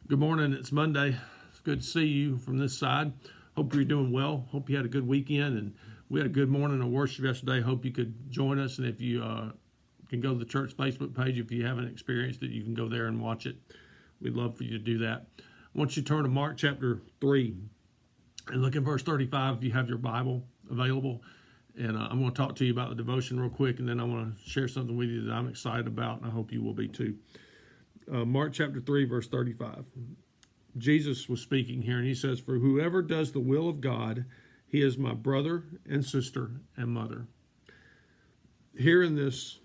Good morning. It's Monday. It's good to see you from this side. Hope you're doing well. Hope you had a good weekend, and we had a good morning of worship yesterday. Hope you could join us, and if you can go to the church Facebook page, if you haven't experienced it, you can go there and watch it. We'd love for you to do that. I want you to turn to Mark chapter 3 and look at verse 35 if you have your Bible available. And I'm going to talk to you about the devotion real quick, and then I want to share something with you that I'm excited about, and I hope you will be too. Mark chapter 3, verse 35. Jesus was speaking here, and he says, "For whoever does the will of God, he is my brother and sister and mother." Here in this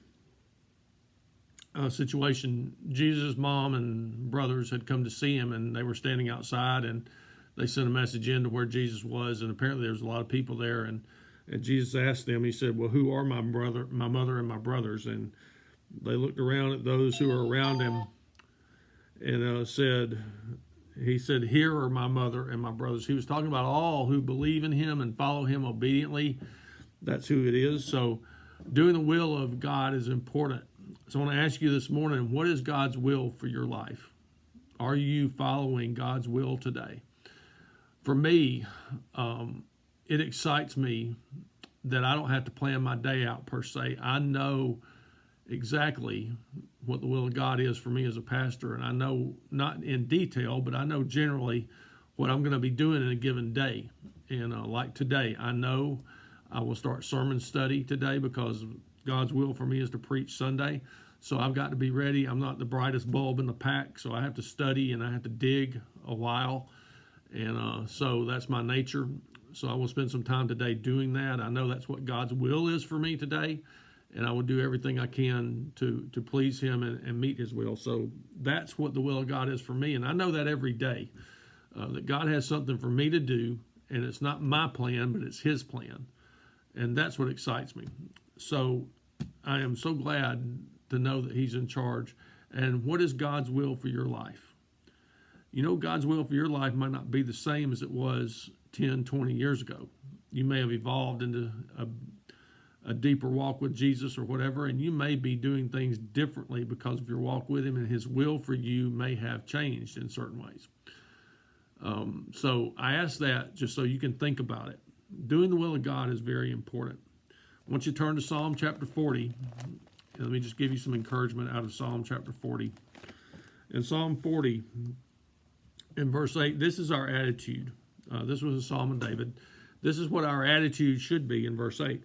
situation, Jesus' mom and brothers had come to see him, and they were standing outside, and they sent a message in to where Jesus was, and apparently there was a lot of people there, and Jesus asked them, he said, "Well, who are my mother, and my brothers?" And they looked around at those who were around him and he said, "Here are my mother and my brothers." He was talking about all who believe in him and follow him obediently. That's who it is. So doing the will of God is important. So I want to ask you this morning, what is God's will for your life? Are you following God's will today? For me, it excites me that I don't have to plan my day out per se. I know exactly what the will of God is for me as a pastor, and I know not in detail, but I know generally what I'm going to be doing in a given day. And like today, I know I will start sermon study today because God's will for me is to preach Sunday. So I've got to be ready. I'm not the brightest bulb in the pack, so I have to study and I have to dig a while. And so that's my nature. So I will spend some time today doing that. I know that's what God's will is for me today, and I will do everything I can to please him and meet his will. So that's what the will of God is for me, and I know that every day, that God has something for me to do, and it's not my plan, but it's his plan, and that's what excites me. So I am so glad to know that he's in charge. And what is God's will for your life? You know, God's will for your life might not be the same as it was 10, 20 years ago. You may have evolved into a deeper walk with Jesus or whatever, and you may be doing things differently because of your walk with him, and his will for you may have changed in certain ways. So I ask that just so you can think about it. Doing the will of God is very important. Once you turn to Psalm chapter 40, let me just give you some encouragement out of Psalm chapter 40. In Psalm 40, in verse 8, this is our attitude. This was a Psalm of David. This is what our attitude should be in verse 8.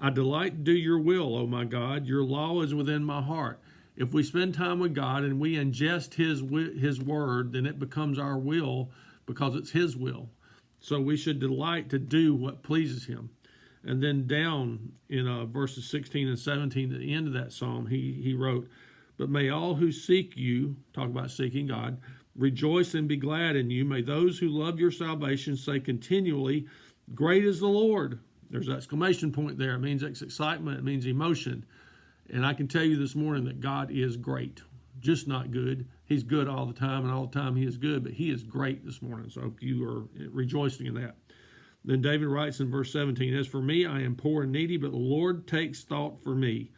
"I delight to do your will, O my God. Your law is within my heart." If we spend time with God and we ingest his word, then it becomes our will because it's his will. So we should delight to do what pleases him. And then down in verses 16 and 17, at the end of that psalm, he wrote, "But may all who seek you," talk about seeking God, "rejoice and be glad in you. May those who love your salvation say continually, 'Great is the Lord.'" There's an exclamation point there. It means excitement. It means emotion. And I can tell you this morning that God is great, just not good. He's good all the time, and all the time he is good, but he is great this morning. So I hope you are rejoicing in that. Then David writes in verse 17, "As for me, I am poor and needy, but the Lord takes thought for me."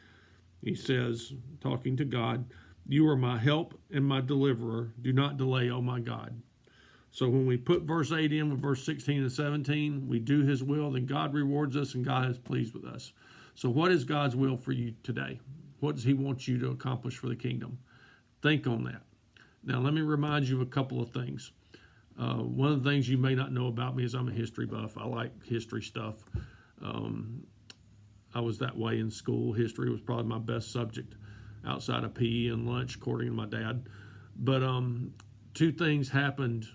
He says, talking to God, "You are my help and my deliverer. Do not delay, oh my God." So when we put verse 8 in with verse 16 and 17, we do his will, then God rewards us and God is pleased with us. So what is God's will for you today? What does he want you to accomplish for the kingdom? Think on that. Now let me remind you of a couple of things. One of the things you may not know about me is I'm a history buff. I like history stuff. I was that way in school. History was probably my best subject outside of PE and lunch, according to my dad. But two things happened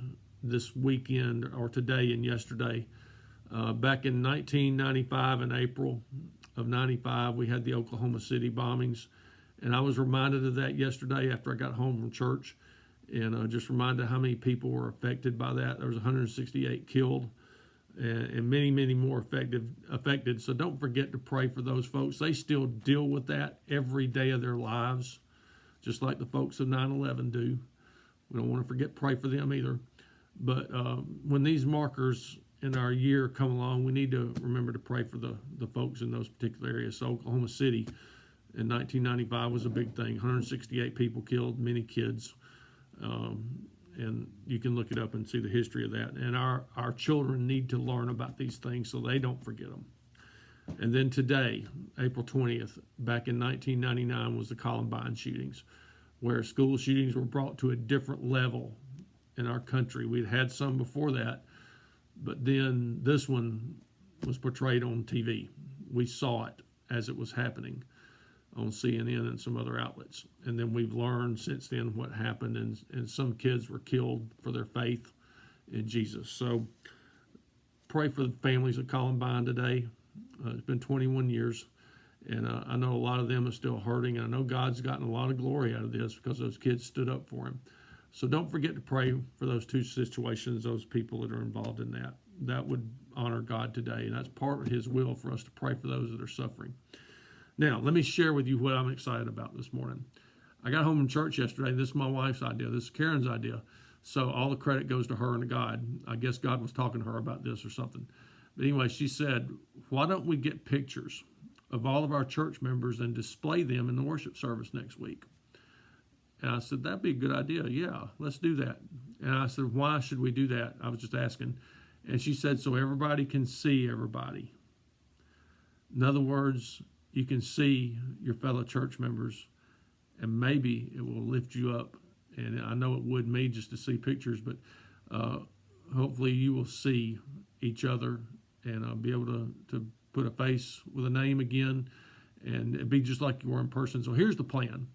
this weekend, or today and yesterday. Back in 1995, in April of 95, we had the Oklahoma City bombings. And I was reminded of that yesterday after I got home from church. And just reminded how many people were affected by that. There was 168 killed and many, many more affected. So don't forget to pray for those folks. They still deal with that every day of their lives, just like the folks of 9/11 do. We don't want to forget, pray for them either. But when these markers in our year come along, we need to remember to pray for the folks in those particular areas. So Oklahoma City in 1995 was a big thing. 168 people killed, many kids. and you can look it up and see the history of that. And our children need to learn about these things so they don't forget them. And then today, April 20th, back in 1999, was the Columbine shootings, where school shootings were brought to a different level in our country. We'd had some before that, but then this one was portrayed on TV. We saw it as it was happening on CNN and some other outlets. And then we've learned since then what happened, and some kids were killed for their faith in Jesus. So pray for the families of Columbine today. It's been 21 years, and I know a lot of them are still hurting. I know God's gotten a lot of glory out of this because those kids stood up for him. So don't forget to pray for those two situations, those people that are involved in that. That would honor God today, and that's part of his will for us to pray for those that are suffering. Now, let me share with you what I'm excited about this morning. I got home from church yesterday. This is my wife's idea. This is Karen's idea. So all the credit goes to her and to God. I guess God was talking to her about this or something. But anyway, she said, why don't we get pictures of all of our church members and display them in the worship service next week? And I said, that'd be a good idea. Yeah, let's do that. And I said, why should we do that? I was just asking. And she said, so everybody can see everybody. In other words, you can see your fellow church members, and maybe it will lift you up. And I know it would me just to see pictures, but hopefully you will see each other and be able to put a face with a name again, and it'd be just like you were in person. So here's the plan.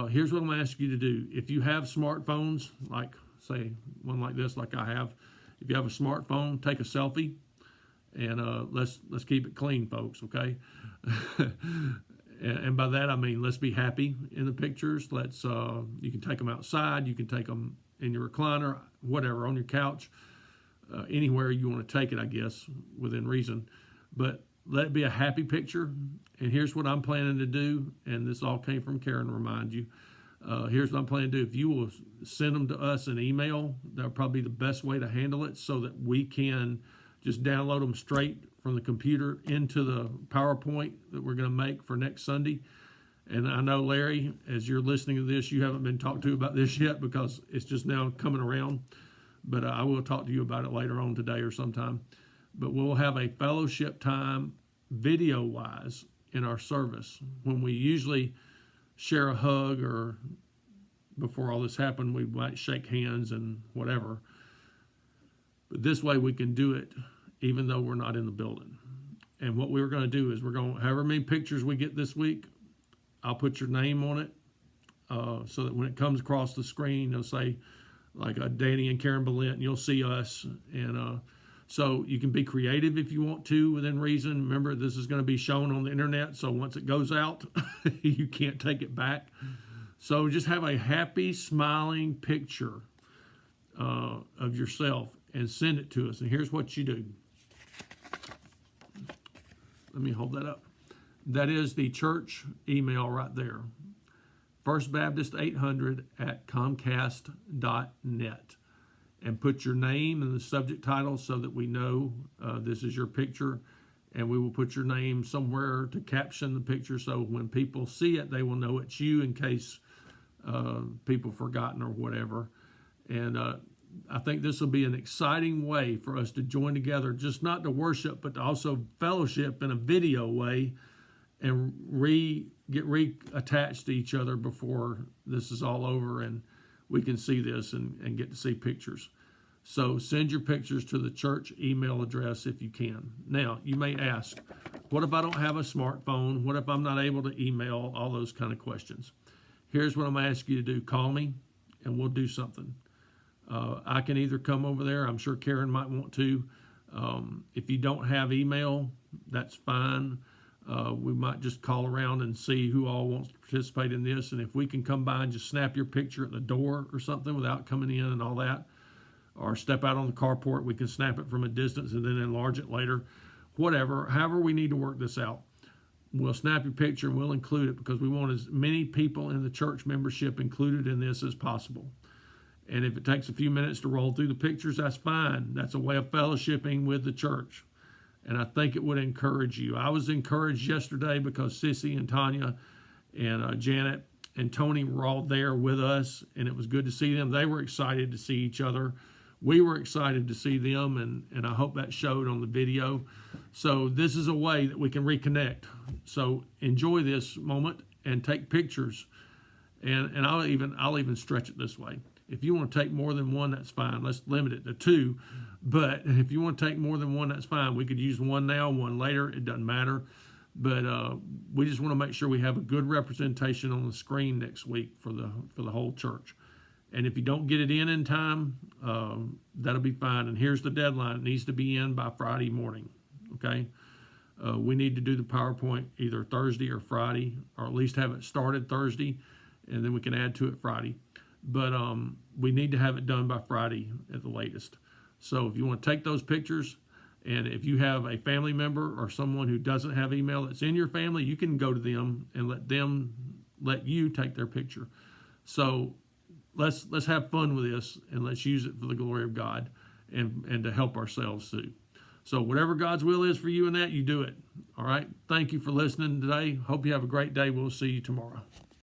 Here's what I'm going to ask you to do. If you have smartphones, like say one like this, like I have, if you have a smartphone, take a selfie, and let's keep it clean, folks. Okay. And by that I mean let's be happy in the pictures. Let's you can take them outside, you can take them in your recliner, whatever, on your couch, anywhere you want to take it, I guess, within reason. But let it be a happy picture. And here's what I'm planning to do, and this all came from Karen to remind you. Here's what I'm planning to do. If you will send them to us in email, that'll probably be the best way to handle it, so that we can just download them straight from the computer into the PowerPoint that we're going to make for next Sunday. And I know, Larry, as you're listening to this, you haven't been talked to about this yet because it's just now coming around. But I will talk to you about it later on today or sometime. But we'll have a fellowship time video-wise in our service. When we usually share a hug, or before all this happened, we might shake hands and whatever. But this way we can do it even though we're not in the building. And what we're going to do is however many pictures we get this week, I'll put your name on it so that when it comes across the screen, it'll say like Danny and Karen Ballent, and you'll see us. And so you can be creative if you want to within reason. Remember, this is going to be shown on the internet, so once it goes out, you can't take it back. So just have a happy, smiling picture of yourself and send it to us. And here's what you do. Let me hold that up. That is the church email right there. firstbaptist800@comcast.net. And put your name in the subject title so that we know this is your picture. And we will put your name somewhere to caption the picture, so when people see it, they will know it's you, in case people forgotten or whatever. And I think this will be an exciting way for us to join together, just not to worship, but to also fellowship in a video way, and get reattached to each other before this is all over and we can see this and get to see pictures. So send your pictures to the church email address if you can. Now, you may ask, what if I don't have a smartphone? What if I'm not able to email? All those kind of questions. Here's what I'm going to ask you to do. Call me and we'll do something. I can either come over there. I'm sure Karen might want to. If you don't have email, that's fine. We might just call around and see who all wants to participate in this. And if we can come by and just snap your picture at the door or something without coming in and all that, or step out on the carport, we can snap it from a distance and then enlarge it later. Whatever, however we need to work this out. We'll snap your picture and we'll include it, because we want as many people in the church membership included in this as possible. And if it takes a few minutes to roll through the pictures, that's fine. That's a way of fellowshipping with the church. And I think it would encourage you. I was encouraged yesterday because Sissy and Tanya and Janet and Tony were all there with us, and it was good to see them. They were excited to see each other. We were excited to see them, and I hope that showed on the video. So this is a way that we can reconnect. So enjoy this moment and take pictures. And I'll even stretch it this way. If you want to take more than one, that's fine. Let's limit it to 2. But if you want to take more than one, that's fine. We could use one now, one later. It doesn't matter. But we just want to make sure we have a good representation on the screen next week for the whole church. And if you don't get it in time, that'll be fine. And here's the deadline. It needs to be in by Friday morning, okay? We need to do the PowerPoint either Thursday or Friday, or at least have it started Thursday, and then we can add to it Friday. But we need to have it done by Friday at the latest. So if you want to take those pictures, and if you have a family member or someone who doesn't have email that's in your family, you can go to them and let you take their picture. So let's have fun with this, and let's use it for the glory of God and to help ourselves too. So whatever God's will is for you in that, you do it. All right. Thank you for listening today. Hope you have a great day. We'll see you tomorrow.